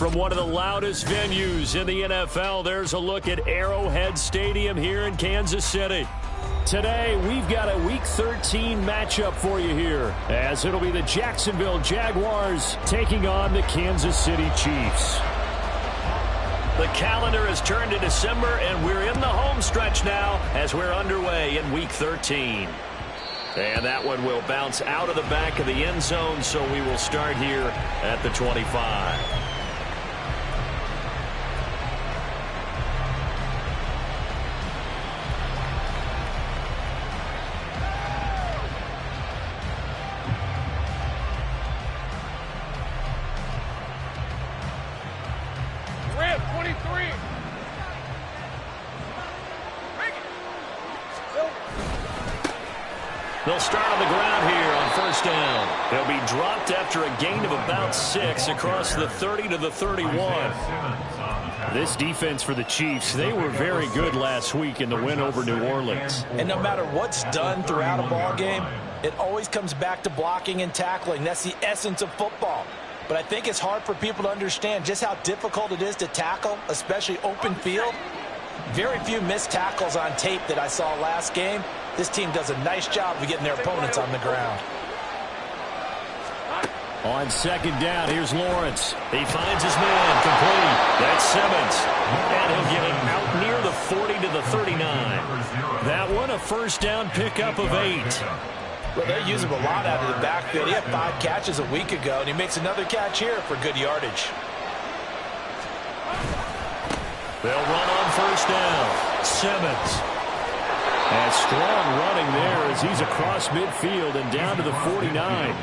From one of the loudest venues in the NFL, there's a look at Arrowhead Stadium here in Kansas City. Today, we've got a Week 13 matchup for you here, as it'll be the Jacksonville Jaguars taking on the Kansas City Chiefs. The calendar has turned to December, and we're in the home stretch now as we're underway in Week 13. And that one will bounce out of the back of the end zone, so we will start here at the 25. They'll start on the ground here on first down. They'll be dropped after a gain of about 6 across the 30 to the 31. This defense for the Chiefs, they were very good last week in the win over New Orleans. And no matter what's done throughout a ball game, it always comes back to blocking and tackling. That's the essence of football. But I think it's hard for people to understand just how difficult it is to tackle, especially open field. Very few missed tackles on tape that I saw last game. This team does a nice job of getting their opponents on the ground. On second down, here's Lawrence. He finds his man complete. That's Simmons. And he'll get it out near the 40 to the 39. That one, a first down pickup of 8. Well, they use him a lot out of the backfield. He had 5 catches a week ago, and he makes another catch here for good yardage. They'll run on first down. Simmons. And strong running there as he's across midfield and down to the 49.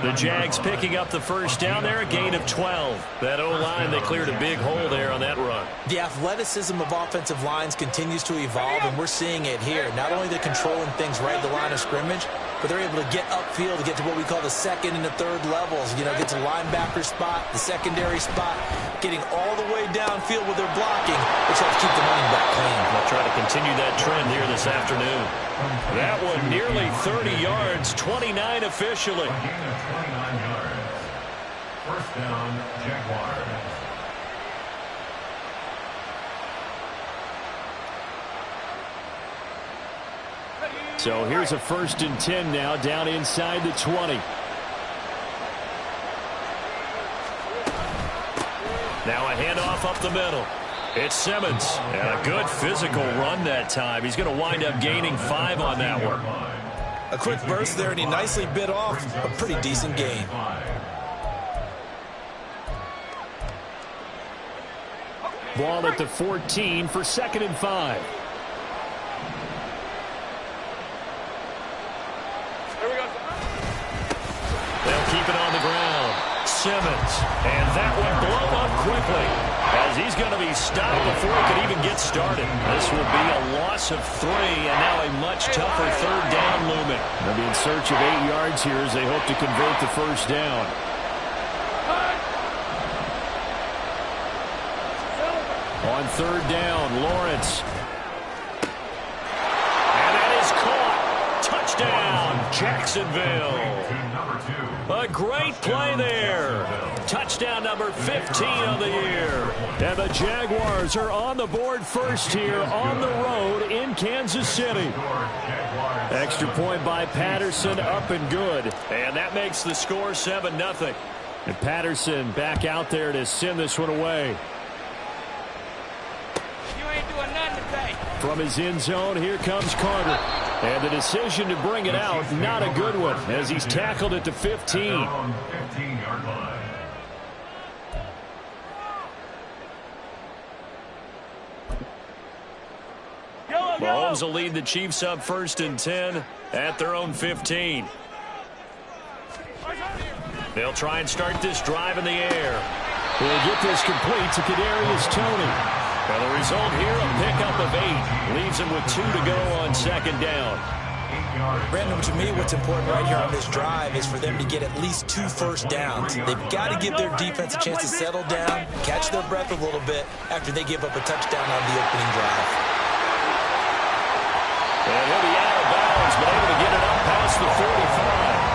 The Jags picking up the first down there, a gain of 12. That O-line, they cleared a big hole there on that run. The athleticism of offensive lines continues to evolve, and we're seeing it here. Not only they're controlling things right at the line of scrimmage, but they're able to get upfield to get to what we call the second and the third levels. You know, get to linebacker spot, the secondary spot, getting all the way downfield with their blocking, which helps keep the running back clean. They'll try to continue that trend here this afternoon. That one nearly 30 yards, 29 officially. First down, Jaguars. So here's a 1st and 10 now, down inside the 20. Now a handoff up the middle. It's Simmons. And a good physical run that time. He's going to wind up gaining 5 on that one. A quick burst there, and he nicely bit off a pretty decent gain. Ball at the 14 for 2nd and 5. They'll keep it on the ground. Simmons. And that one blown up quickly as he's going to be stopped before he could even get started. This will be a loss of 3 and now a much tougher 3rd down looming. They'll be in search of 8 yards here as they hope to convert the first down. On 3rd down, Lawrence. And that is caught. Touchdown, Jacksonville. A great play there. Touchdown number 15 of the year. And the Jaguars are on the board first here on the road in Kansas City. Extra point by Patterson, up and good. And that makes the score 7-0. And Patterson back out there to send this one away. From his end zone, here comes Carter. And the decision to bring it out, not a good one, as he's tackled at the 15. Mahomes will lead the Chiefs up 1st and 10 at their own 15. They'll try and start this drive in the air. We'll get this complete to Kadarius Toney. Well, the result here, a pickup of 8. Leaves him with 2 to go on 2nd down. Brandon, to me, what's important right here on this drive is for them to get at least 2 first downs. They've got to give their defense a chance to settle down, catch their breath a little bit after they give up a touchdown on the opening drive. And he'll be out of bounds, but able to get it up past the 45.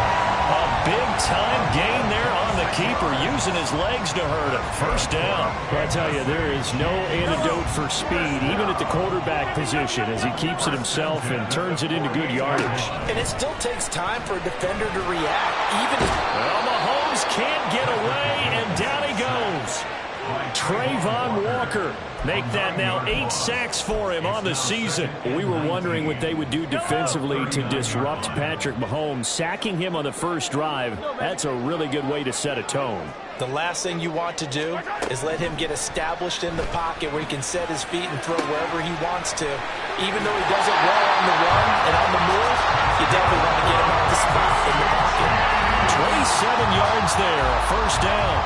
A big-time gain there on the keeper using his legs to hurt him. First down. I tell you, there is no antidote for speed, even at the quarterback position, as he keeps it himself and turns it into good yardage. And it still takes time for a defender to react. Well, Mahomes can't get away, and down he goes. Trayvon Walker make that now 8 sacks for him on the season. We were wondering what they would do defensively to disrupt Patrick Mahomes. Sacking him on the first drive, that's a really good way to set a tone. The last thing you want to do is let him get established in the pocket where he can set his feet and throw wherever he wants to. Even though he does it well on the run and on the move, you definitely want to get him off the spot in the pocket. 27 yards there, a first down.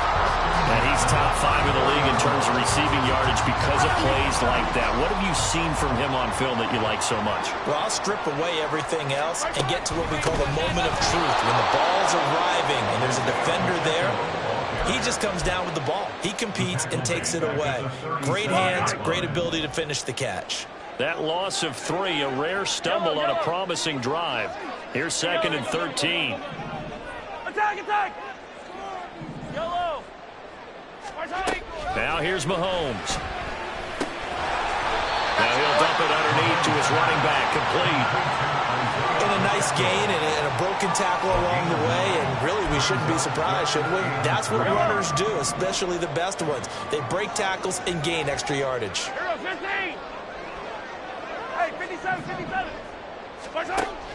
And he's top 5 in the league in terms of receiving yardage because of plays like that. What have you seen from him on film that you like so much? Well, I'll strip away everything else and get to what we call the moment of truth. When the ball's arriving and there's a defender there, he just comes down with the ball. He competes and takes it away. Great hands, great ability to finish the catch. That loss of 3, a rare stumble on a promising drive. Here's 2nd and 13. Attack, attack! Yellow! Now here's Mahomes. Now he'll dump it underneath to his running back, complete. And a nice gain and a broken tackle along the way, and really we shouldn't be surprised, should we? That's what runners do, especially the best ones. They break tackles and gain extra yardage. 15! Hey, 57, 57!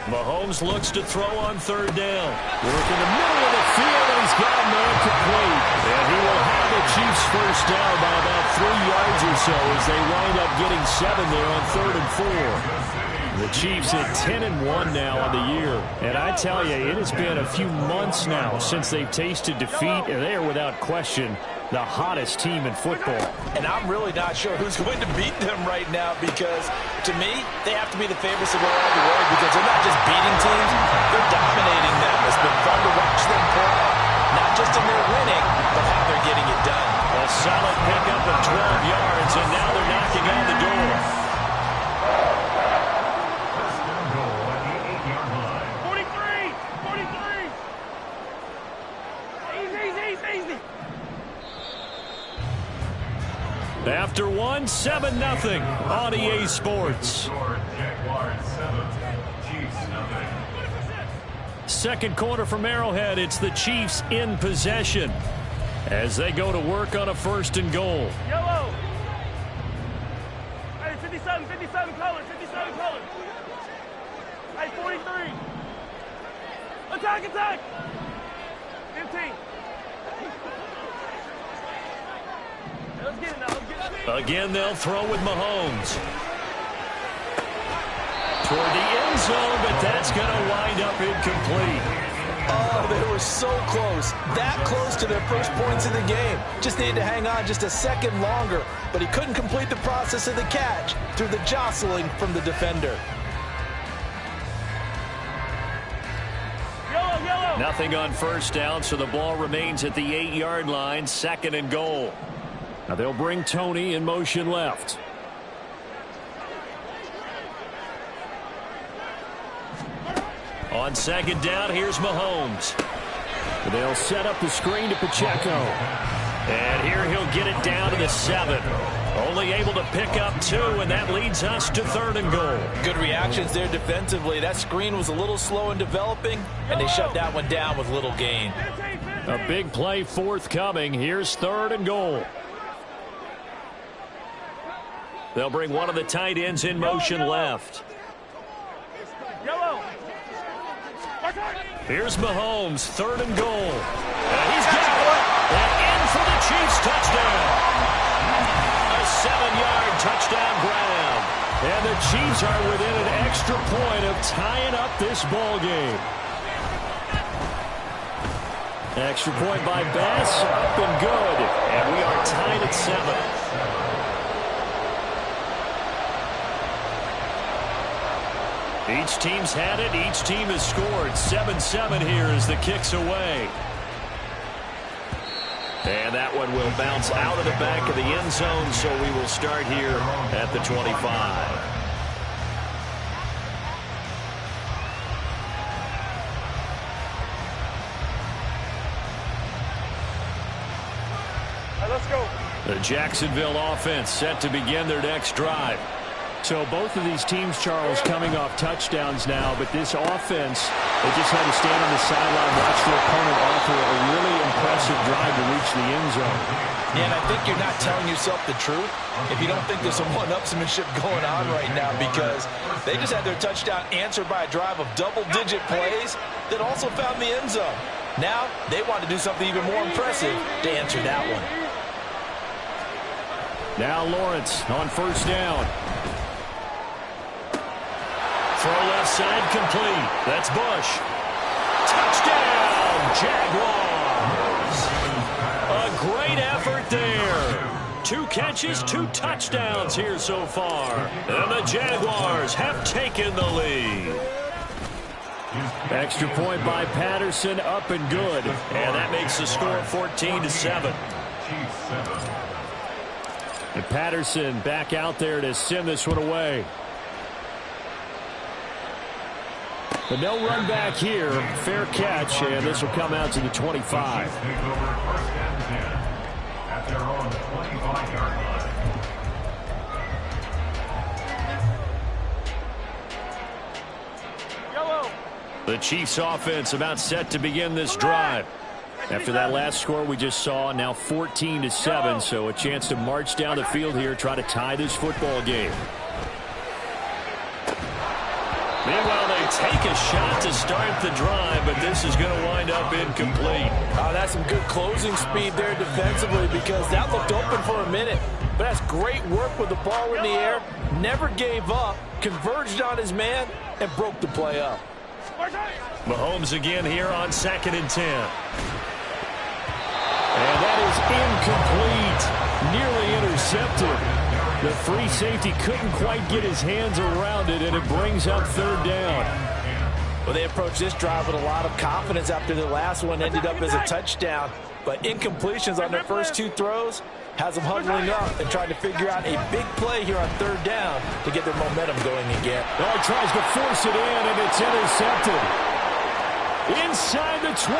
Mahomes looks to throw on 3rd down. Work in the middle of the field, and he's got a man complete. And he will have the Chiefs first down by about 3 yards or so as they wind up getting 7 there on 3rd and 4. The Chiefs at 10-1 now on the year. And I tell you, it has been a few months now since they've tasted defeat, and they are without question the hottest team in football. And I'm really not sure who's going to beat them right now because, to me, they have to be the favorites to go all the way because they're not just beating teams, they're dominating them. It's been fun to watch them play, not just in their winning, but how they're getting it done. A solid pickup of 12 yards, and now they're knocking on the door. After 1, 7-0 on EA Sports. Second quarter from Arrowhead, it's the Chiefs in possession as they go to work on a 1st and goal. Yellow! Hey, 57, 57 color, 57 color. Hey, 43. Attack, attack! 15. Let's get it now. Again, they'll throw with Mahomes. Toward the end zone, but that's going to wind up incomplete. Oh, they were so close. That close to their first points in the game. Just needed to hang on just a second longer, but he couldn't complete the process of the catch through the jostling from the defender. Yellow, yellow. Nothing on 1st down, so the ball remains at the 8-yard line, 2nd and goal. Now they'll bring Tony in motion left. On 2nd down, here's Mahomes. They'll set up the screen to Pacheco. And here he'll get it down to the 7. Only able to pick up 2, and that leads us to 3rd and goal. Good reactions there defensively. That screen was a little slow in developing, and they shut that one down with little gain. A big play forthcoming. Here's 3rd and goal. They'll bring one of the tight ends in motion left. Yellow. Here's Mahomes, 3rd and goal. And he's got it. And in for the Chiefs touchdown. A 7-yard touchdown grab. And the Chiefs are within an extra point of tying up this ball game. Extra point by Bass, up and good. And we are tied at 7. Each team's had it. Each team has scored. 7-7 here as the kick's away. And that one will bounce out of the back of the end zone, so we will start here at the 25. let's go. The Jacksonville offense set to begin their next drive. So both of these teams, Charles, coming off touchdowns now, but this offense, they just had to stand on the sideline, watch their opponent offer a really impressive drive to reach the end zone. Yeah, and I think you're not telling yourself the truth if you don't think there's some one-upsmanship going on right now, because they just had their touchdown answered by a drive of double-digit plays that also found the end zone. Now they want to do something even more impressive to answer that one. Now Lawrence on first down. Throw left side complete. That's Bush. Touchdown, Jaguars. A great effort there. 2 catches, 2 touchdowns here so far. And the Jaguars have taken the lead. Extra point by Patterson, up and good. And that makes the score 14-7. And Patterson back out there to send this one away. But no run back here. Fair catch, and this will come out to the 25. At their own 25-yard line. Yellow. The Chiefs offense about set to begin this drive. After that last score we just saw, now 14-7, so a chance to march down the field here, try to tie this football game. Meanwhile, they take a shot to start the drive, but this is going to wind up incomplete. Oh, that's some good closing speed there defensively, because that looked open for a minute. But that's great work with the ball in the air. Never gave up, converged on his man, and broke the play up. Mahomes again here on 2nd and 10. And that is incomplete. Nearly intercepted. The free safety couldn't quite get his hands around it, and it brings up 3rd down. Well, they approached this drive with a lot of confidence after the last one ended up as a touchdown. But incompletions on their first 2 throws has them huddling up and trying to figure out a big play here on 3rd down to get their momentum going again. Oh, he tries to force it in, and it's intercepted. Inside the 20.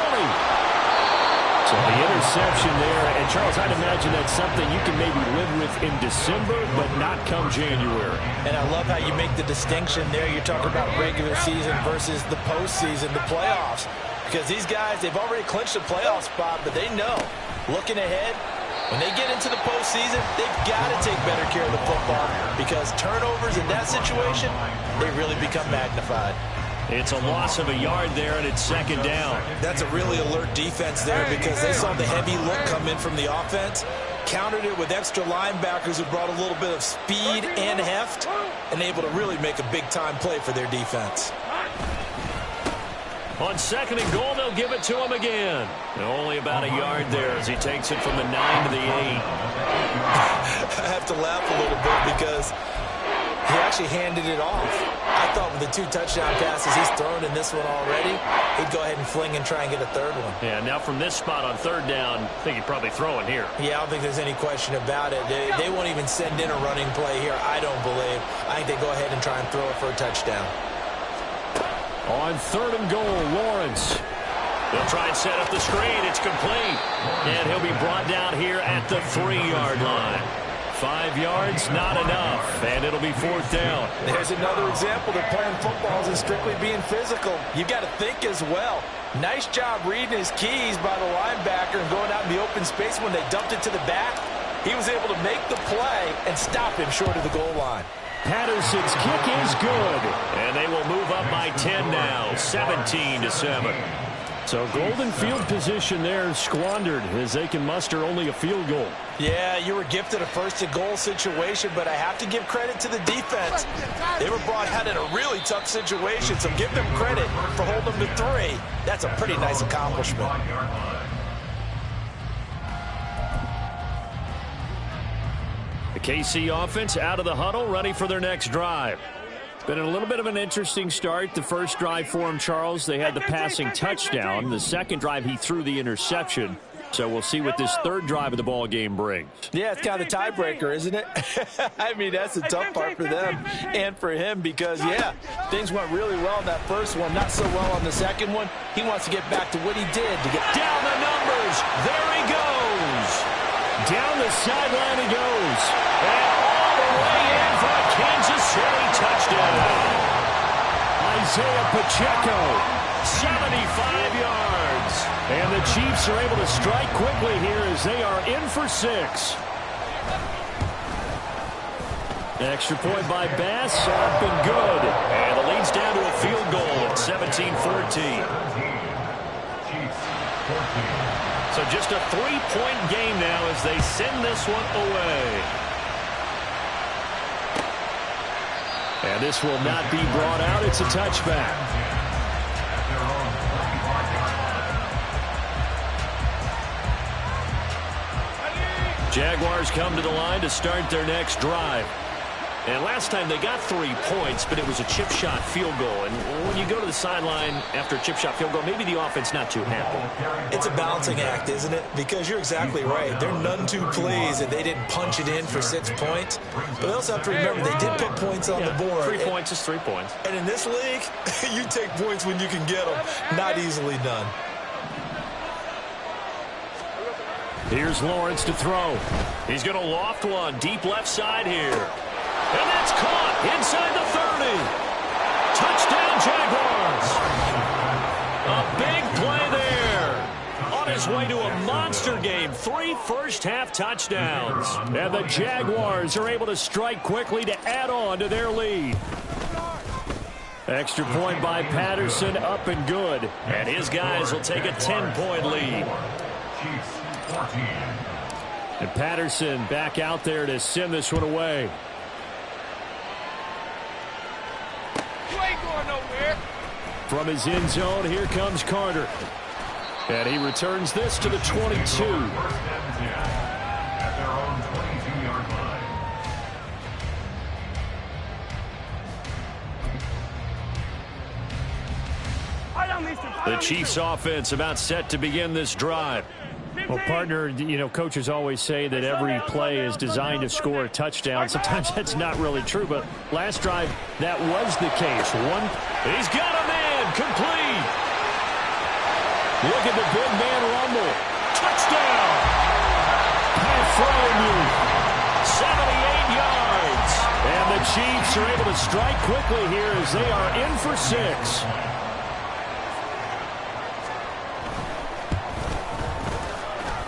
So the interception there, and Charles, I'd imagine that's something you can maybe live with in December, but not come January. And I love how you make the distinction there. You're talking about regular season versus the postseason, the playoffs. Because these guys, they've already clinched a playoff spot, but they know, looking ahead, when they get into the postseason, they've got to take better care of the football, because turnovers in that situation, they really become magnified. It's a loss of a yard there, and it's 2nd down. That's a really alert defense there, because they saw the heavy look come in from the offense, countered it with extra linebackers who brought a little bit of speed and heft, and able to really make a big-time play for their defense. On 2nd and goal, they'll give it to him again. And only about a yard there as he takes it from the 9 to the 8. I have to laugh a little bit because he actually handed it off. I thought with the 2 touchdown passes he's thrown in this one already, he'd go ahead and fling and try and get a 3rd one. Yeah, now from this spot on 3rd down, I think he'd probably throw it here. Yeah, I don't think there's any question about it. They won't even send in a running play here, I don't believe. I think they go ahead and try and throw it for a touchdown. On 3rd and goal, Lawrence. They'll try and set up the screen. It's complete. And he'll be brought down here at the 3-yard line. 5 yards, not enough, and it'll be 4th down. There's another example that playing football isn't strictly being physical. You've got to think as well. Nice job reading his keys by the linebacker and going out in the open space when they dumped it to the back. He was able to make the play and stop him short of the goal line. Patterson's kick is good, and they will move up by 10 now, 17-7. So golden field position there squandered as they can muster only a field goal. Yeah, you were gifted a 1st and goal situation, but I have to give credit to the defense. They were brought out in a really tough situation, so give them credit for holding them to 3. That's a pretty nice accomplishment. The KC offense out of the huddle, ready for their next drive. Been a little bit of an interesting start. The first drive for him, Charles, they had the passing touchdown. The second drive, he threw the interception. So we'll see what this 3rd drive of the ball game brings. Yeah, it's kind of the tiebreaker, isn't it? I mean, that's the tough part for them and for him because, yeah, things went really well in that first one, not so well on the second one. He wants to get back to what he did to get down the numbers. There he goes. Down the sideline he goes. And all the way in for a Kansas City touchdown. Isaiah Pacheco, 75 yards. And the Chiefs are able to strike quickly here as they are in for 6. Extra point by Bass, up and good. And the lead's down to a field goal at 17-14. So just a 3-point game now as they send this one away. And this will not be brought out. It's a touchback. Jaguars come to the line to start their next drive. And last time they got 3 points, but it was a chip shot field goal. And when you go to the sideline after a chip shot field goal, maybe the offense not too happy. It's a balancing act, isn't it? Because you're exactly right. They're none too pleased that they didn't punch it in for 6 points. But they also have to remember they did put points on the board. 3 points is 3 points. And in this league, you take points when you can get them. Not easily done. Here's Lawrence to throw. He's going to loft one deep left side here. And that's caught inside the 30. Touchdown, Jaguars. A big play there. On his way to a monster game. 3 first-half touchdowns. And the Jaguars are able to strike quickly to add on to their lead. Extra point by Patterson, up and good. And his guys will take a 10-point lead. And Patterson back out there to send this one away. From his end zone, here comes Carter. And he returns this to the 22. The Chiefs offense about set to begin this drive. Well, partner, you know, coaches always say that every play is designed to score a touchdown. Sometimes that's not really true, but last drive, that was the case. He's got a man, complete. Look at the big man rumble. Touchdown. Pat Freiermuth, 78 yards. And the Chiefs are able to strike quickly here as they are in for 6.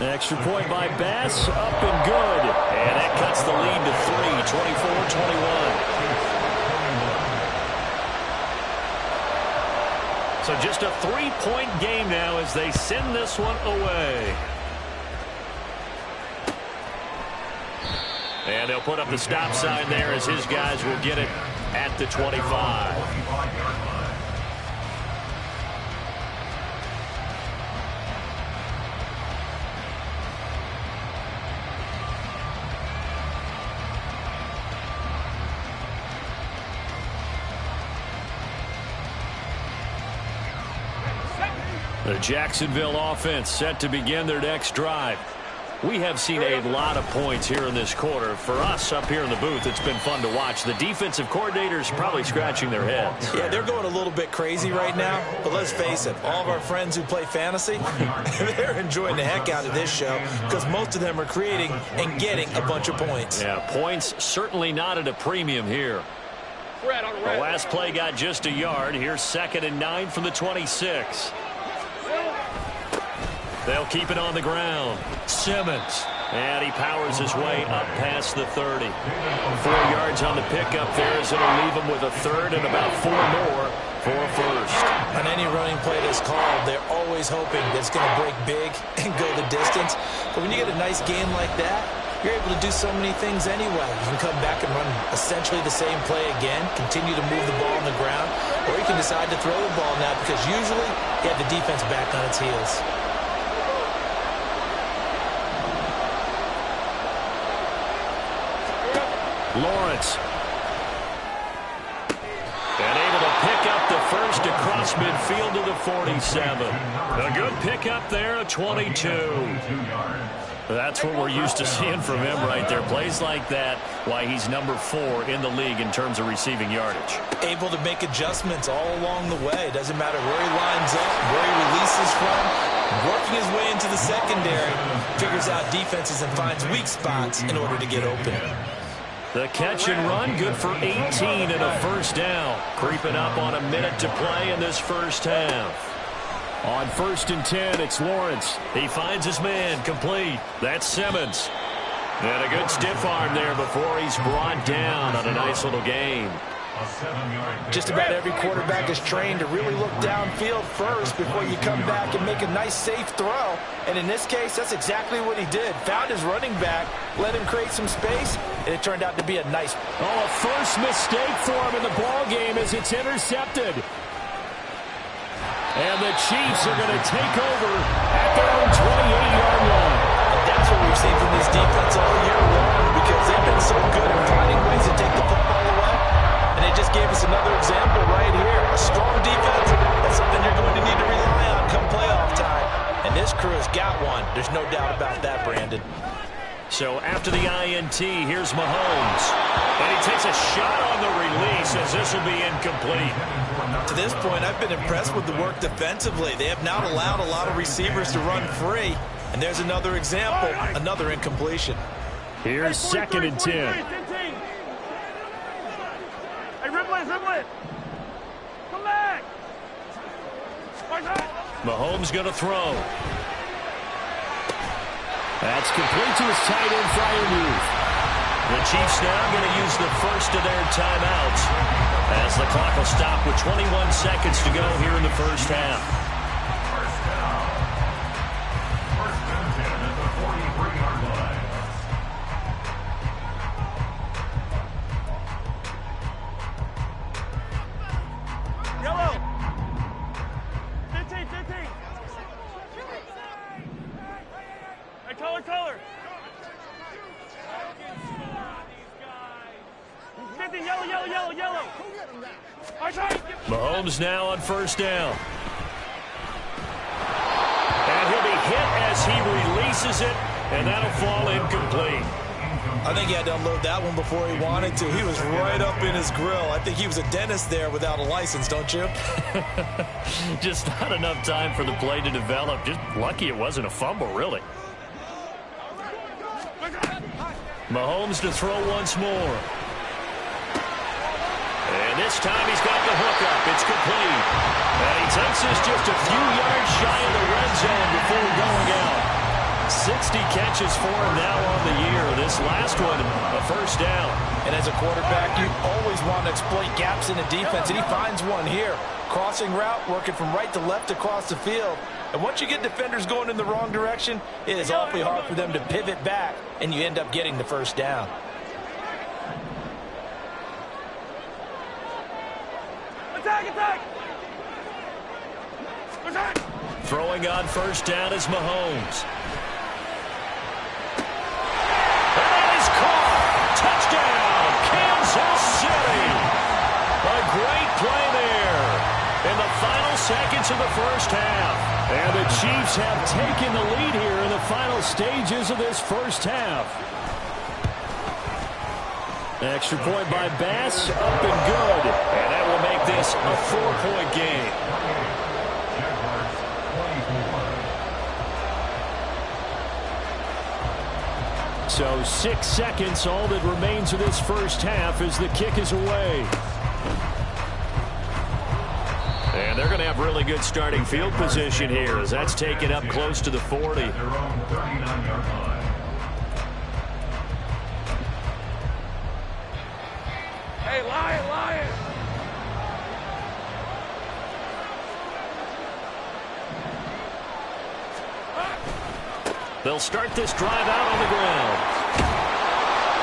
Extra point by Bass, up and good. And that cuts the lead to 3, 24-21. So just a 3-point game now as they send this one away. And they'll put up the stop sign there as his guys will get it at the 25. The Jacksonville offense set to begin their next drive. We have seen a lot of points here in this quarter. For us up here in the booth, it's been fun to watch. The defensive coordinators probably scratching their heads. Yeah, they're going a little bit crazy right now. But let's face it, all of our friends who play fantasy, they're enjoying the heck out of this show because most of them are creating and getting a bunch of points. Yeah, points certainly not at a premium here. The last play got just a yard. Here's 2nd and 9 from the 26. They'll keep it on the ground. Simmons. And he powers his way up past the 30. 4 yards on the pickup there as it'll leave him with a 3rd and about 4 more for a 1st. On any running play that's called, they're always hoping that it's going to break big and go the distance. But when you get a nice game like that, you're able to do so many things anyway. You can come back and run essentially the same play again, continue to move the ball on the ground, or you can decide to throw the ball now because usually you have the defense back on its heels. Lawrence. And able to pick up the first across midfield to the 47. A good pickup there, a 22. That's what we're used to seeing from him right there. Plays like that, why he's number 4 in the league in terms of receiving yardage. Able to make adjustments all along the way. Doesn't matter where he lines up, where he releases from. Working his way into the secondary, figures out defenses and finds weak spots in order to get open. The catch and run, good for 18 and a first down. Creeping up on a minute to play in this first half. On 1st and 10, it's Lawrence. He finds his man, complete. That's Simmons. And a good stiff arm there before he's brought down on a nice little gain. Just about every quarterback is trained to really look downfield first before you come back and make a nice, safe throw. And in this case, that's exactly what he did. Found his running back, let him create some space, and it turned out to be a nice... Oh, a first mistake for him in the ball game as it's intercepted. And the Chiefs are going to take over at their own 28-yard line. That's what we've seen from this defense all year long, because they've been so good at finding ways to take the football away. And they just gave us another example right here. A strong defense, that's something you're going to need to rely on come playoff time. And this crew has got one. There's no doubt about that, Brandon. So after the INT, here's Mahomes. And he takes a shot on the release as this will be incomplete. To this point, I've been impressed with the work defensively. They have not allowed a lot of receivers to run free. And there's another example, another incompletion. Here's 2nd and 10. Hey, ripple it. Come back. Mahomes going to throw. That's complete to his tight end, Freiermuth. The Chiefs now going to use the first of their timeouts as the clock will stop with 21 seconds to go here in the first half. First down. 1st and 10 at the 43-yard line. Yellow. 15. Hey, color. 50, yellow. Mahomes now on 1st down. And he'll be hit as he releases it, and that'll fall incomplete. I think he had to unload that one before he wanted to. He was right up in his grill. I think he was a dentist there without a license, don't you? Just not enough time for the play to develop. Just lucky it wasn't a fumble, really. Mahomes to throw once more. And this time he's got the hook up. It's complete. And he takes this just a few yards shy of the red zone before going out. 60 catches for him now on the year. This last one, a first down. And as a quarterback, you always want to exploit gaps in the defense, and he finds one here. Crossing route, working from right to left across the field. And once you get defenders going in the wrong direction, it is awfully hard for them to pivot back, and you end up getting the first down. Attack! Throwing on 1st down is Mahomes. And that is caught. Touchdown, Kansas City. A great play there in the final seconds of the first half. And the Chiefs have taken the lead here in the final stages of this first half. Extra point by Bass, up and good. And that will make this a 4-point game. So 6 seconds, all that remains of this first half as the kick is away. And they're going to have really good starting field position here as that's taken up close to the 40. Their own 39-yard line. Hey, Lion! They'll start this drive out on the ground.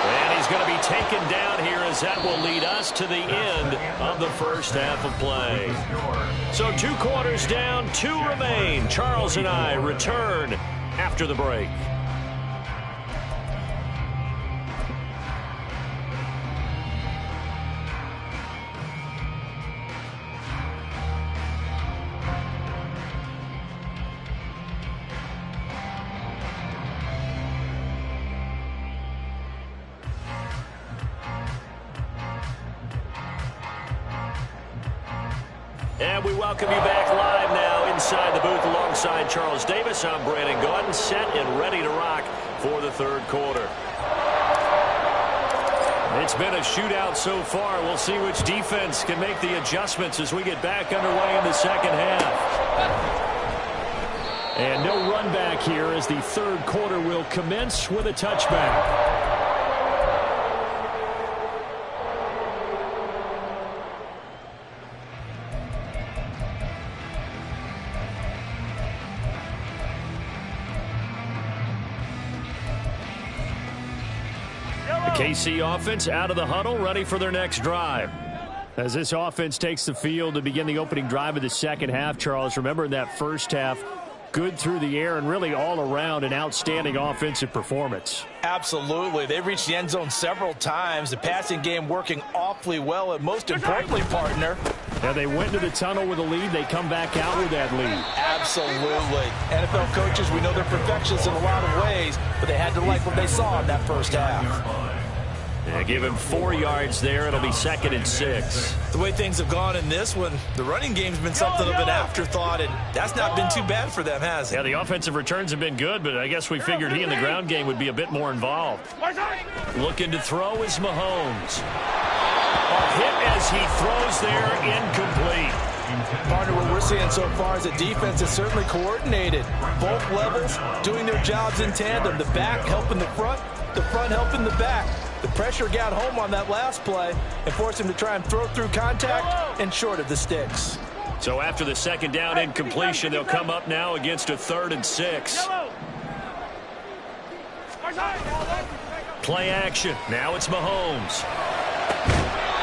And he's going to be taken down here as that will lead us to the end of the first half of play. So 2 quarters down, 2 remain. Charles and I return after the break. And we welcome you back live now inside the booth alongside Charles Davis. I'm Brandon Gaudin, set and ready to rock for the third quarter. It's been a shootout so far. We'll see which defense can make the adjustments as we get back underway in the second half. And no run back here as the third quarter will commence with a touchback. The KC offense out of the huddle, ready for their next drive. As this offense takes the field to begin the opening drive of the second half, Charles, remember in that first half, good through the air and really all around an outstanding offensive performance. Absolutely. They reached the end zone several times. The passing game working awfully well, and most importantly, partner. Yeah, they went to the tunnel with a lead. They come back out with that lead. Absolutely. NFL coaches, we know they're perfectionists in a lot of ways, but they had to like what they saw in that first half. Yeah, give him 4 yards there. It'll be 2nd and 6. The way things have gone in this one, the running game's been something of an afterthought, and that's not been too bad for them, has it? Yeah, the offensive returns have been good, but I guess we figured he in the ground game would be a bit more involved. Looking to throw is Mahomes. A hit as he throws there, incomplete. Partner, what we're seeing so far is the defense is certainly coordinated. Both levels doing their jobs in tandem. The back helping the front helping the back. The pressure got home on that last play and forced him to try and throw through contact and short of the sticks. So after the second down incompletion, they'll come up now against a 3rd and 6. Play action. Now it's Mahomes.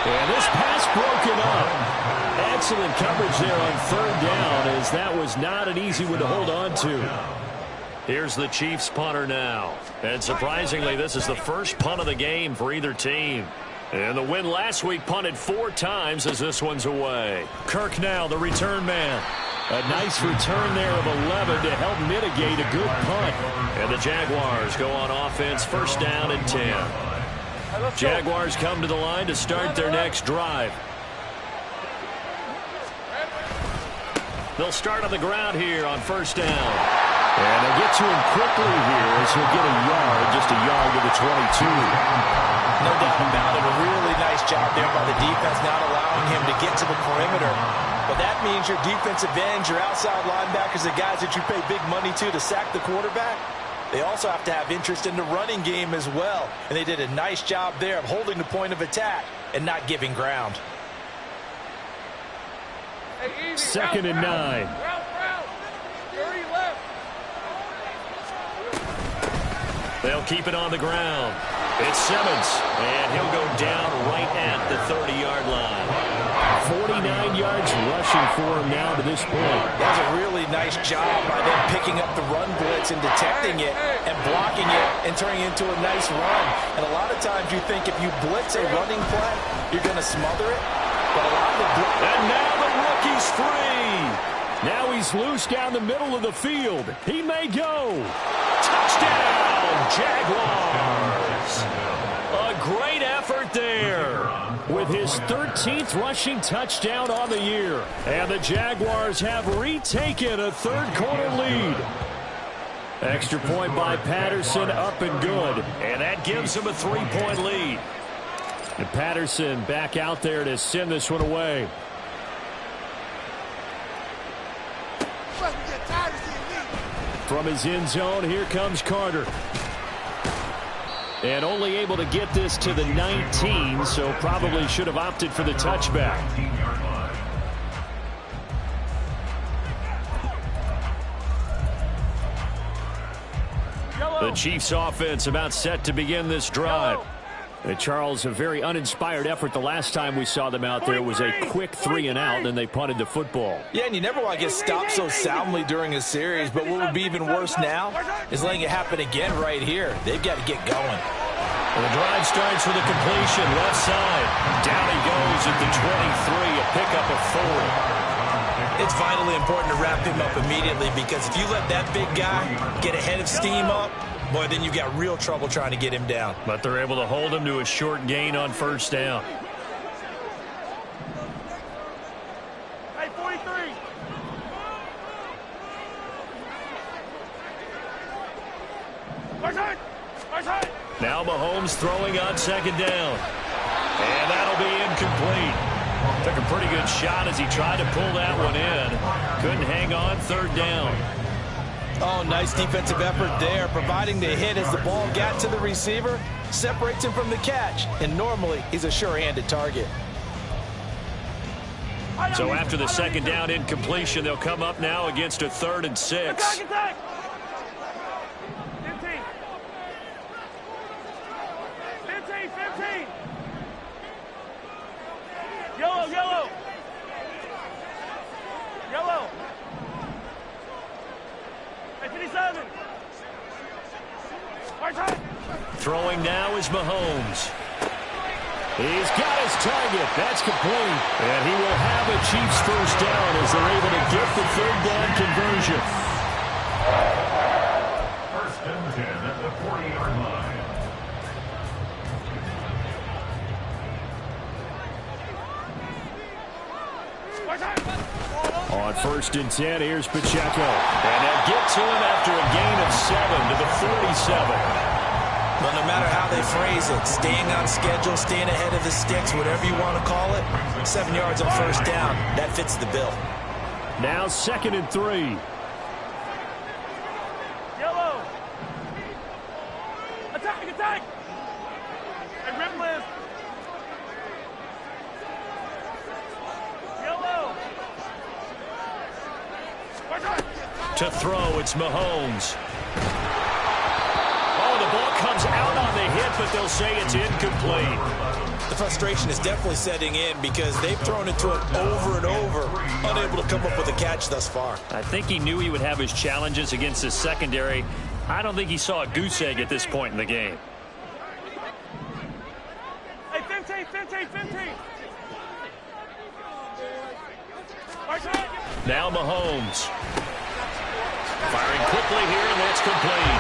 And this pass broken up. Excellent coverage there on 3rd down, as that was not an easy one to hold on to. Here's the Chiefs punter now. And surprisingly, this is the first punt of the game for either team. And the win last week punted 4 times as this one's away. Kirk now, the return man. A nice return there of 11 to help mitigate a good punt. And the Jaguars go on offense, 1st down and 10. Jaguars come to the line to start their next drive. They'll start on the ground here on 1st down. And they'll get to him quickly here as he'll get a yard, just a yard to the 22. No doubt about it. A really nice job there by the defense, not allowing him to get to the perimeter. But that means your defensive ends, your outside linebackers, the guys that you pay big money to sack the quarterback, they also have to have interest in the running game as well. And they did a nice job there of holding the point of attack and not giving ground. 2nd and 9. They'll keep it on the ground. It's Simmons, and he'll go down right at the 30-yard line. 49 yards rushing for him now to this point. That's a really nice job by them picking up the run blitz and detecting it and blocking it and turning it into a nice run. And a lot of times you think if you blitz a running play, you're going to smother it. But a lot of the and now the rookie's free. Now he's loose down the middle of the field. He may go. Touchdown, Jaguars. A great effort there with his 13th rushing touchdown on the year. And the Jaguars have retaken a third quarter lead. Extra point by Patterson, up and good. And that gives them a 3-point lead. And Patterson back out there to send this one away. From his end zone, here comes Carter. And only able to get this to the 19, so probably should have opted for the touchback. The Chiefs offense about set to begin this drive. Charles, a very uninspired effort the last time we saw them out there. It was a quick 3-and-out, and then they punted the football. Yeah, and you never want to get stopped so soundly during a series, but what would be even worse now is letting it happen again right here. They've got to get going. Well, the drive starts with a completion, left side. Down he goes at the 23, a pickup of 4. It's vitally important to wrap him up immediately, because if you let that big guy get a head of steam up, boy, then you've got real trouble trying to get him down. But they're able to hold him to a short gain on 1st down. Hey, 43. Now Mahomes throwing on second down. And that'll be incomplete. Took a pretty good shot as he tried to pull that one in. Couldn't hang on third down. Oh, nice defensive effort there, providing the hit as the ball got to the receiver, separates him from the catch, and normally he's a sure-handed target. So after the second down incompletion, they'll come up now against a 3rd and 6. Attack! 15! Yellow! Hey, 57! Throwing now is Mahomes. He's got his target. That's complete. And he will have a Chiefs first down as they're able to get the 3rd down conversion. 1st and 10 at the 40-yard line. On 1st and 10, here's Pacheco. And they'll get to him after a gain of 7 to the 47. But no matter how they phrase it, staying on schedule, staying ahead of the sticks, whatever you want to call it, 7 yards on first down, that fits the bill. Now 2nd and 3. Yellow! Attack! Hey, rip list! Yellow! To throw, it's Mahomes. Oh, the ball comes out on the hit, but they'll say it's incomplete. The frustration is definitely setting in because they've thrown it to him over and over, unable to come up with a catch thus far. I think he knew he would have his challenges against his secondary. I don't think he saw a goose egg at this point in the game. Hey, 15! Now Mahomes. Firing quickly here, and that's complete.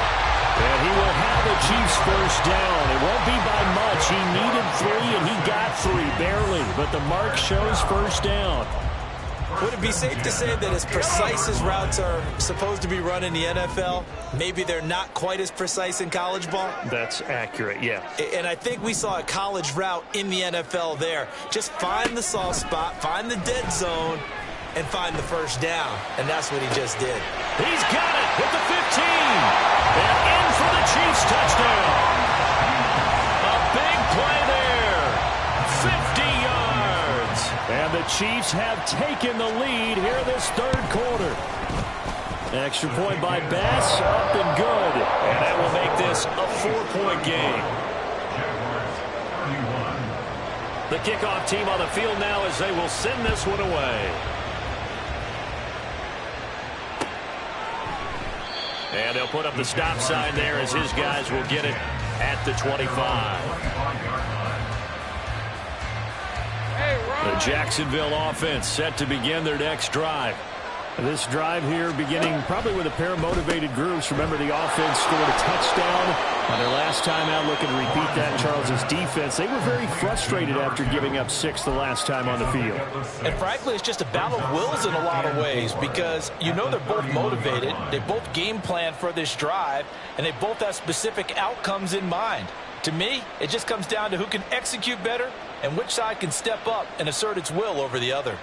And he will have a Chiefs first down. It won't be by much. He needed 3, and he got 3, barely. But the mark shows first down. Would it be safe to say that as precise as routes are supposed to be run in the NFL, maybe they're not quite as precise in college ball? That's accurate, yeah. And I think we saw a college route in the NFL there. Just find the soft spot, find the dead zone, and find the first down. And that's what he just did. He's got it at the 15. And in for the Chiefs touchdown. A big play there. 50 yards. And the Chiefs have taken the lead here this 3rd quarter. Extra point by Bass, up and good. And that will make this a 4-point game. The kickoff team on the field now as they will send this one away. And they'll put up the stop sign there as his guys will get it at the 25. The Jacksonville offense set to begin their next drive. This drive here beginning probably with a pair of motivated groups. Remember, the offense scored a touchdown on their last time out. Looking to repeat that. Charles's defense, they were very frustrated after giving up 6 the last time on the field. And frankly, it's just a battle of wills in a lot of ways because you know they're both motivated. They both game plan for this drive, and they both have specific outcomes in mind. To me, it just comes down to who can execute better and which side can step up and assert its will over the other.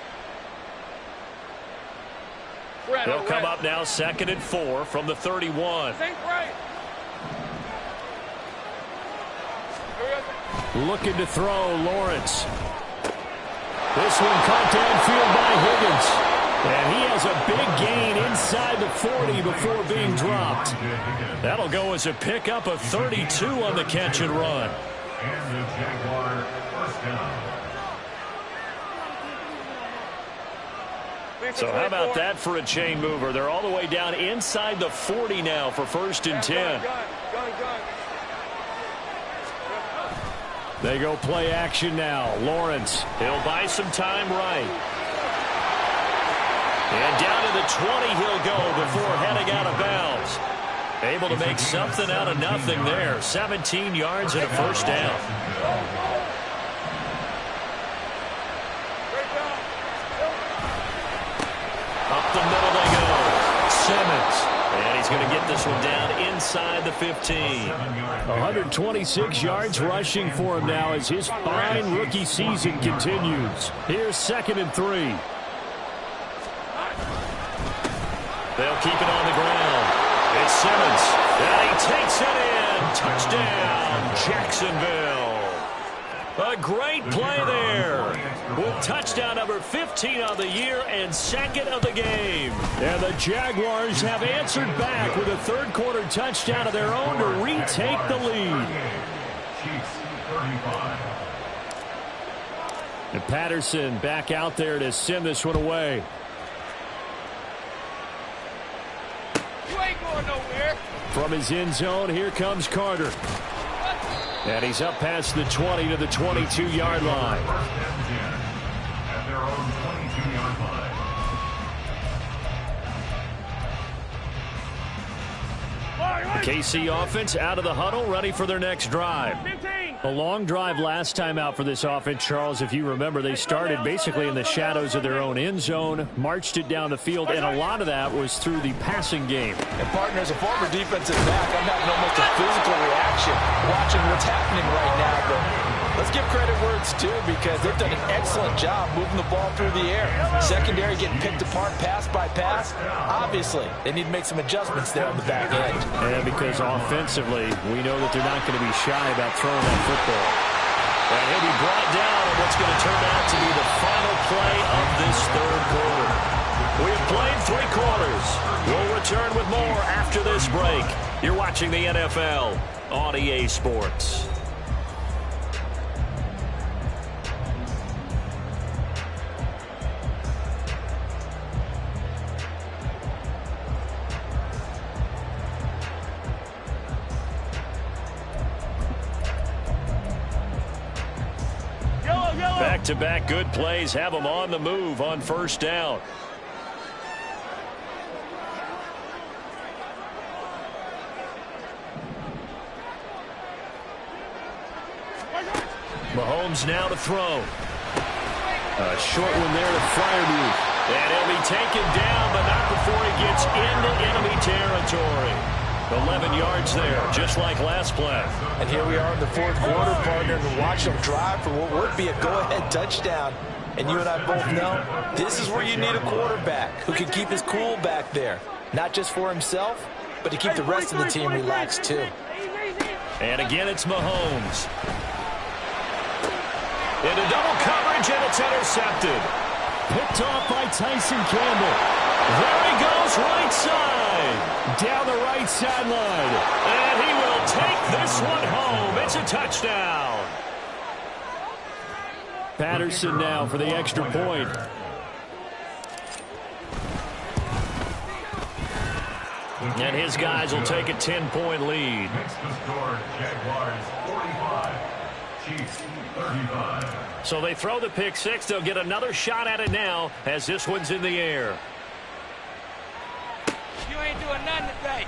They'll come up now 2nd and 4 from the 31. Looking to throw, Lawrence. This one caught downfield by Higgins. And he has a big gain inside the 40 before being dropped. That'll go as a pickup of 32 on the catch and run. And the Jaguar first down. So how about that for a chain mover? They're all the way down inside the 40 now for 1st and 10. They go play action now. Lawrence, he'll buy some time right. And down to the 20 he'll go before heading out of bounds. Able to make something out of nothing there. 17 yards and a first down. Up the middle they go. Simmons. And he he's going to get this one down inside the 15. 126 yards rushing for him now as his fine rookie season continues. Here's 2nd and 3. They'll keep it on the ground. It's Simmons, and he takes it in. Touchdown, Jacksonville. A great play there with touchdown number 15 on the year and 2nd of the game. And the Jaguars have answered back with a third-quarter touchdown of their own to retake the lead. And Patterson back out there to send this one away. You ain't going nowhere. From his end zone, here comes Carter. And he's up past the 20 to the 22-yard line. At their own 22-yard line. KC offense out of the huddle, ready for their next drive. 15. A long drive last time out for this offense, Charles. If you remember, they started basically in the shadows of their own end zone, marched it down the field, and a lot of that was through the passing game. And, partner, as a former defensive back, I'm having almost a physical reaction watching what's happening right now. But let's give credit where it's due because they've done an excellent job moving the ball through the air. Secondary getting picked apart pass by pass. Obviously, they need to make some adjustments there on the back end. And because offensively, we know that they're not going to be shy about throwing that football. And he'll be brought down on what's going to turn out to be the final play of this third quarter. We have played 3 quarters. We'll return with more after this break. You're watching the NFL on EA Sports. Back-to-back good plays have them on the move on first down. Mahomes now to throw. A short one there to Freiermuth. And he'll be taken down, but not before he gets into enemy territory. 11 yards there, just like last play. And here we are in the fourth quarter, partner, and watch them drive for what would be a go-ahead touchdown. And you and I both know this is where you need a quarterback who can keep his cool back there. Not just for himself, but to keep the rest of the team relaxed too. And again, it's Mahomes. Into double coverage, and it's intercepted. Picked off by Tyson Campbell. There he goes, right side. Down the right sideline. And he will take this one home. It's a touchdown. Patterson now for the extra point. And his guys will take a 10-point lead. Next to score, Jaguars 45, Chiefs 35. So they throw the pick six. They'll get another shot at it now as this one's in the air. You ain't doing nothing today.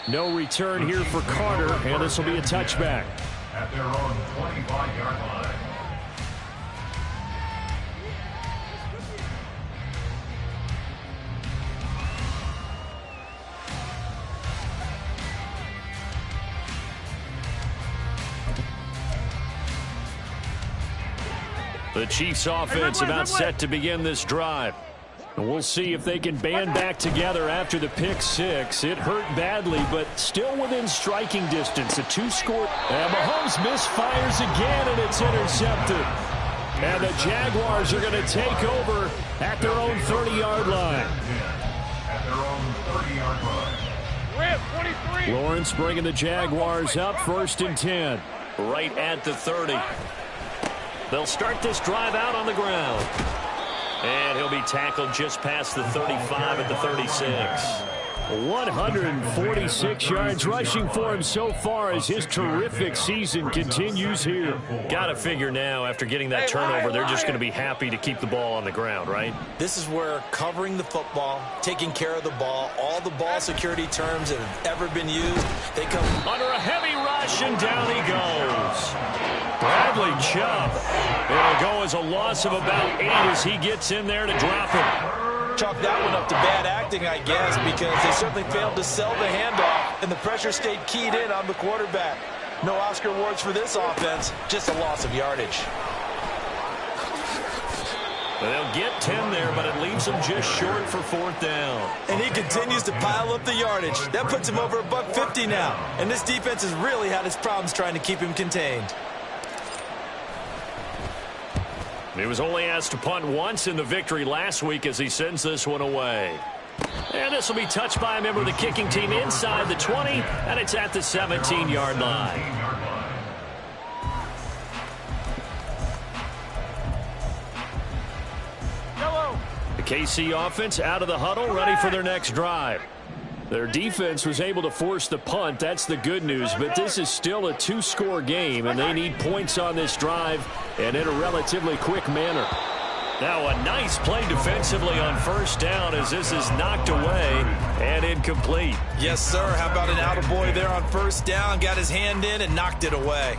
No return here for Carter, and this will be a touchback. At their own 25-yard line. The Chiefs offense about set to begin this drive. And we'll see if they can band back together after the pick six. It hurt badly, but still within striking distance. A 2-score. And Mahomes misfires again, and it's intercepted. And the Jaguars are going to take over at their own 30-yard line. At their own 30-yard line. Rip, 23. Lawrence bringing the Jaguars up 1st and 10. Right at the 30. They'll start this drive out on the ground. And he'll be tackled just past the 35 at the 36. 146 yards rushing for him so far as his terrific season continues here. Got to figure now, after getting that turnover, they're just going to be happy to keep the ball on the ground, right? This is where covering the football, taking care of the ball, all the ball security terms that have ever been used, they come under a heavy rush, and down he goes. Bradley Chubb. It'll go as a loss of about 8 as he gets in there to drop him. Chalk that one up to bad acting, I guess, because they certainly failed to sell the handoff, and the pressure stayed keyed in on the quarterback. No Oscar awards for this offense, just a loss of yardage. They'll get 10 there, but it leaves them just short for 4th down. And he continues to pile up the yardage. That puts him over $150 now. And this defense has really had its problems trying to keep him contained. He was only asked to punt once in the victory last week as he sends this one away. And this will be touched by a member of the kicking team inside the 20, and it's at the 17-yard line. The KC offense out of the huddle, ready for their next drive. Their defense was able to force the punt. That's the good news, but this is still a 2-score game, and they need points on this drive and in a relatively quick manner. Now a nice play defensively on 1st down as this is knocked away and incomplete. Yes, sir. How about an attaboy there on 1st down? Got his hand in and knocked it away.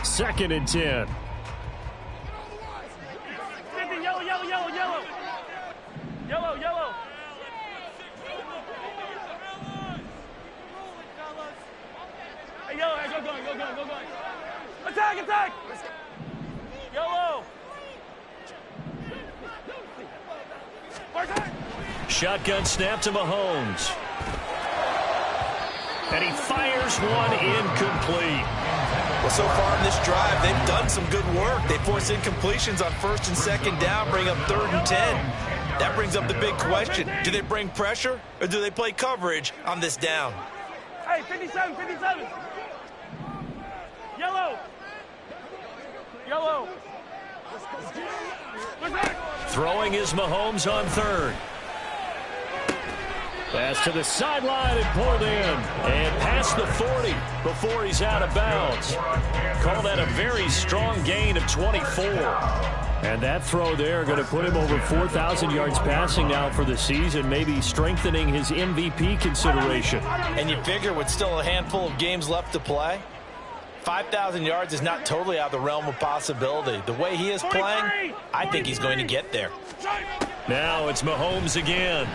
Second and 10. Yellow, yellow, yellow, yellow. Yellow, yellow. Hey, yellow, hey, go going. Attack, attack. Yellow. Shotgun snap to Mahomes. And he fires one incomplete. Well, so far in this drive, they've done some good work. They force incompletions on 1st and 2nd down, bring up 3rd and 10. That brings up the big question. Do they bring pressure or do they play coverage on this down? Hey, 57, 57. Yellow. Yellow. Throwing is Mahomes on 3rd. Pass to the sideline and pulled in. And past the 40 before he's out of bounds. Call that a very strong gain of 24. And that throw there going to put him over 4,000 yards passing now for the season, maybe strengthening his MVP consideration. And you figure with still a handful of games left to play, 5,000 yards is not totally out of the realm of possibility. The way he is playing, I think he's going to get there. Now it's Mahomes again.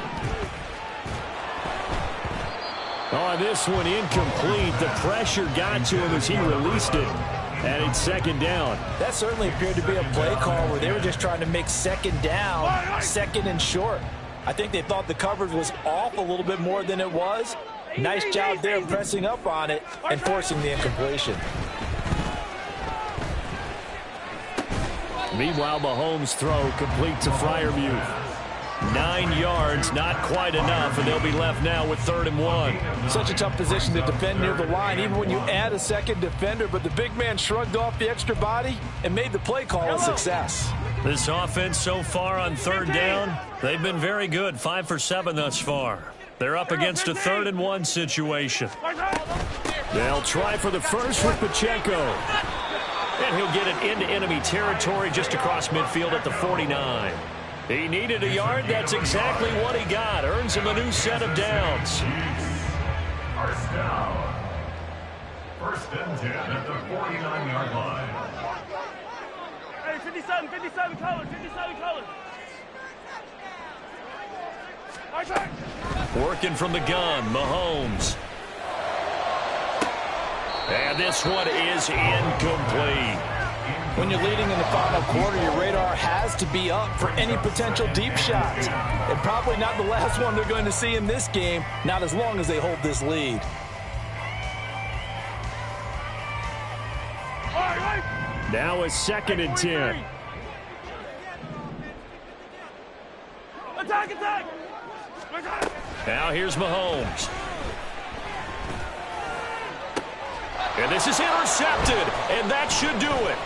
On this one, incomplete. The pressure got to him as he released it. And it's 2nd down. That certainly appeared to be a play call where they were just trying to make 2nd down, 2nd and short. I think they thought the coverage was off a little bit more than it was. Nice job there pressing up on it and forcing the incompletion. Meanwhile, Mahomes' throw complete to Freiermuth. 9 yards, not quite enough, and they'll be left now with 3rd and 1. Such a tough position to defend near the line, even when you add a second defender, but the big man shrugged off the extra body and made the play call a success. This offense so far on 3rd down, they've been very good, 5 for 7 thus far. They're up against a 3rd and 1 situation. They'll try for the first with Pacheco. And he'll get it into enemy territory just across midfield at the 49. He needed a yard. That's exactly what he got. Earns him a new set of downs. 1st down. 1st and 10 at the 49-yard line. Hey, 57 colors, 57 colors. Working from the gun, Mahomes. And this one is incomplete. When you're leading in the final quarter, your radar has to be up for any potential deep shots. And probably not the last one they're going to see in this game, not as long as they hold this lead. Now a 2nd and 10. Attack, attack. Now here's Mahomes. And this is intercepted, and that should do it.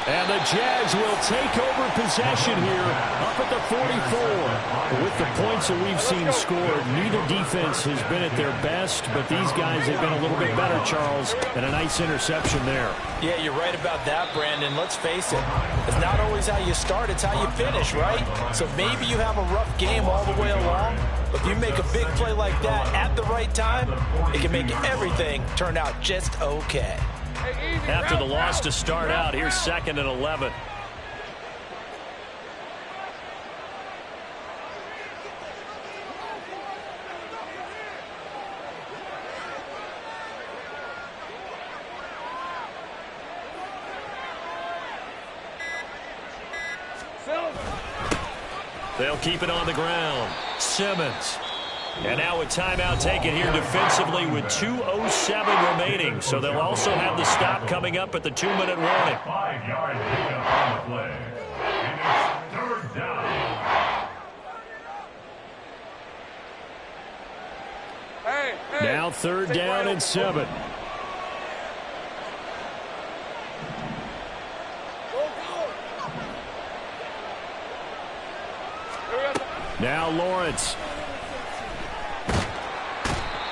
And the Jags will take over possession here up at the 44. With the points that we've seen scored, neither defense has been at their best, but these guys have been a little bit better, Charles, and a nice interception there. Yeah, you're right about that, Brandon. Let's face it. It's not always how you start, it's how you finish, right? So maybe you have a rough game all the way along, but if you make a big play like that at the right time, it can make everything turn out just okay. After the loss to start out, here's 2nd and 11. They'll keep it on the ground. Simmons. And now a timeout taken here defensively with 2:07 remaining. So they'll also have the stop coming up at the 2-minute warning. 5-yard pickup on the play. And it's 3rd down. Now 3rd down and 7. Now Lawrence.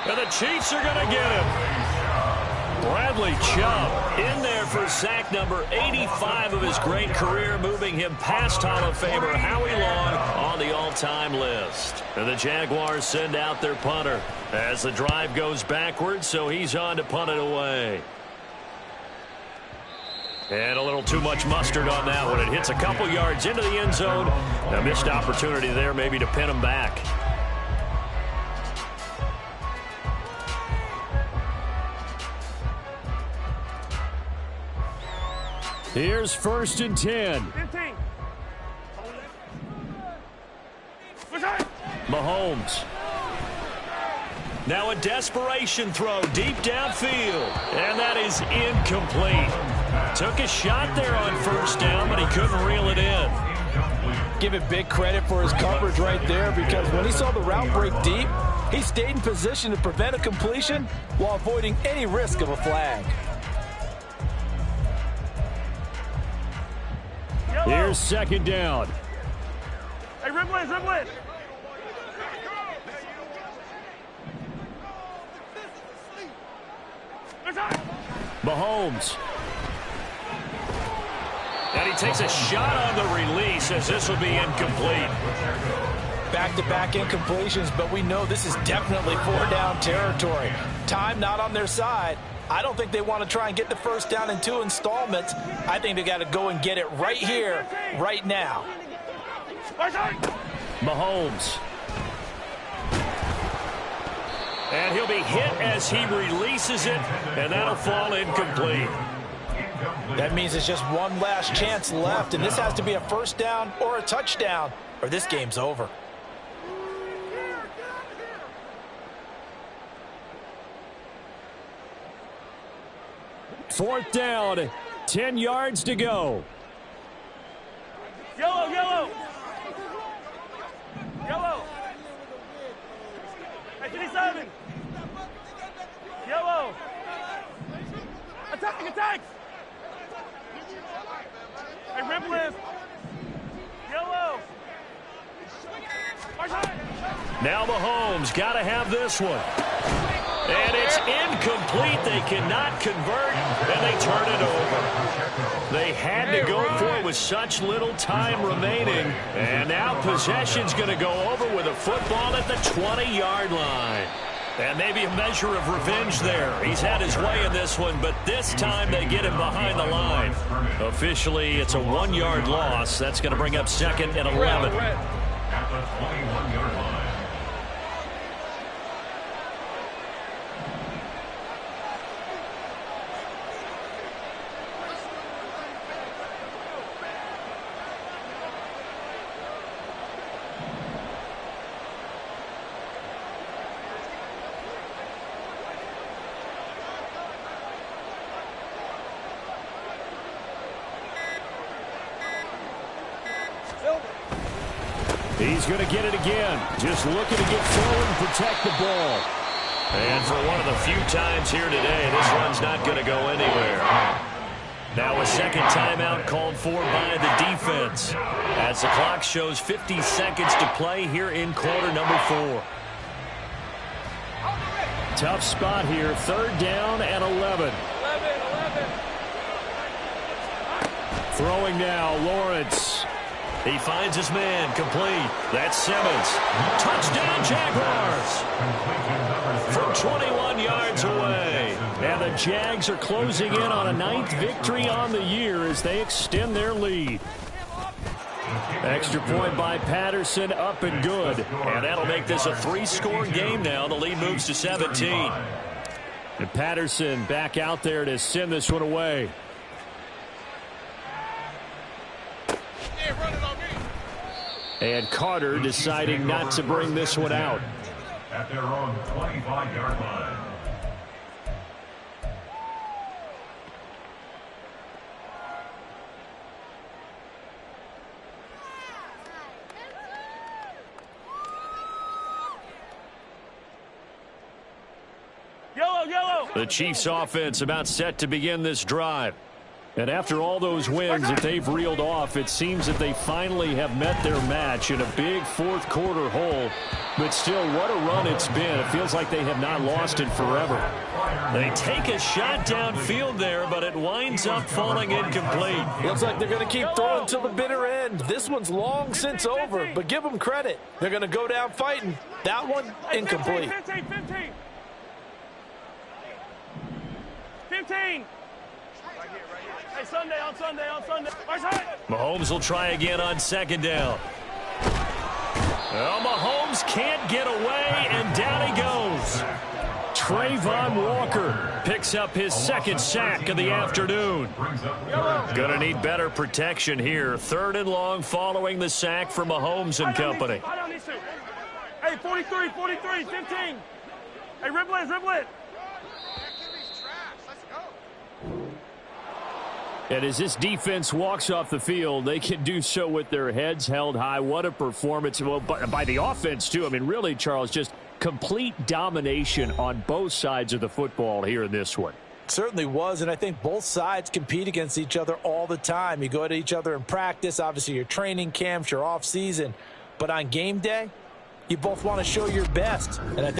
And the Chiefs are going to get him. Bradley Chubb in there for sack number 85 of his great career, moving him past Hall of Famer Howie Long on the all-time list. And the Jaguars send out their punter as the drive goes backwards, so he's on to punt it away. And a little too much mustard on that one. It hits a couple yards into the end zone. A missed opportunity there maybe to pin him back. Here's 1st and 10. 15. Mahomes. Now a desperation throw deep downfield. And that is incomplete. Took a shot there on 1st down, but he couldn't reel it in. Give it big credit for his coverage right there, because when he saw the route break deep, he stayed in position to prevent a completion while avoiding any risk of a flag. Here's 2nd down. Hey, Riblin. Mahomes. And he takes a shot on the release as this will be incomplete. Back-to-back incompletions, but we know this is definitely 4-down territory. Time not on their side. I don't think they want to try and get the 1st down in 2 installments. I think they got to go and get it right here, right now. Mahomes. And he'll be hit as he releases it, and that'll fall incomplete. That means it's just one last chance left, and this has to be a 1st down or a touchdown, or this game's over. Fourth down, 10 yards to go. Yellow. Hey, 57. Yellow. Attack. Hey, Riblin. Yellow. Now Mahomes got to have this one. And it's incomplete. They cannot convert, and they turn it over. They had to go for it with such little time remaining. And now possession's going to go over with a football at the 20-yard line. And maybe a measure of revenge there. He's had his way in this one, but this time they get him behind the line. Officially, it's a 1-yard loss. That's going to bring up 2nd and 11. At the 21-yard line. He's going to get it again. Just looking to get forward and protect the ball. And for one of the few times here today, this one's not going to go anywhere. Now a second timeout called for by the defense as the clock shows 50 seconds to play here in quarter number 4. Tough spot here, 3rd down and 11. Throwing now, Lawrence. He finds his man, complete. That's Simmons. Touchdown, Jaguars. From 21 yards away. And the Jags are closing in on a 9th victory on the year as they extend their lead. Extra point by Patterson, up and good. And that'll make this a 3-score game now. The lead moves to 17. And Patterson back out there to send this one away. And Carter deciding not to bring this one out. At their own 25-yard line. Yellow. The Chiefs offense about set to begin this drive. And after all those wins that they've reeled off, it seems that they finally have met their match in a big 4th quarter hole. But still, what a run it's been. It feels like they have not lost in forever. They take a shot downfield there, but it winds up falling incomplete. Looks like they're going to keep throwing till the bitter end. This one's long since over, but give them credit. They're going to go down fighting. That one, incomplete. 15. Hey, Sunday. Mahomes will try again on 2nd down. Well, Mahomes can't get away, and down he goes. Trayvon Walker picks up his 2nd sack of the afternoon. Gonna need better protection here. 3rd and long following the sack from Mahomes and company. Hey, 43, 15. Hey, ribble it. And as this defense walks off the field, they can do so with their heads held high. What a performance. Well, by the offense, too. I mean, really, Charles, just complete domination on both sides of the football here in this one. Certainly was, and I think both sides compete against each other all the time. You go to each other in practice, obviously your training camps, your off season. But on game day, you both want to show your best. And I think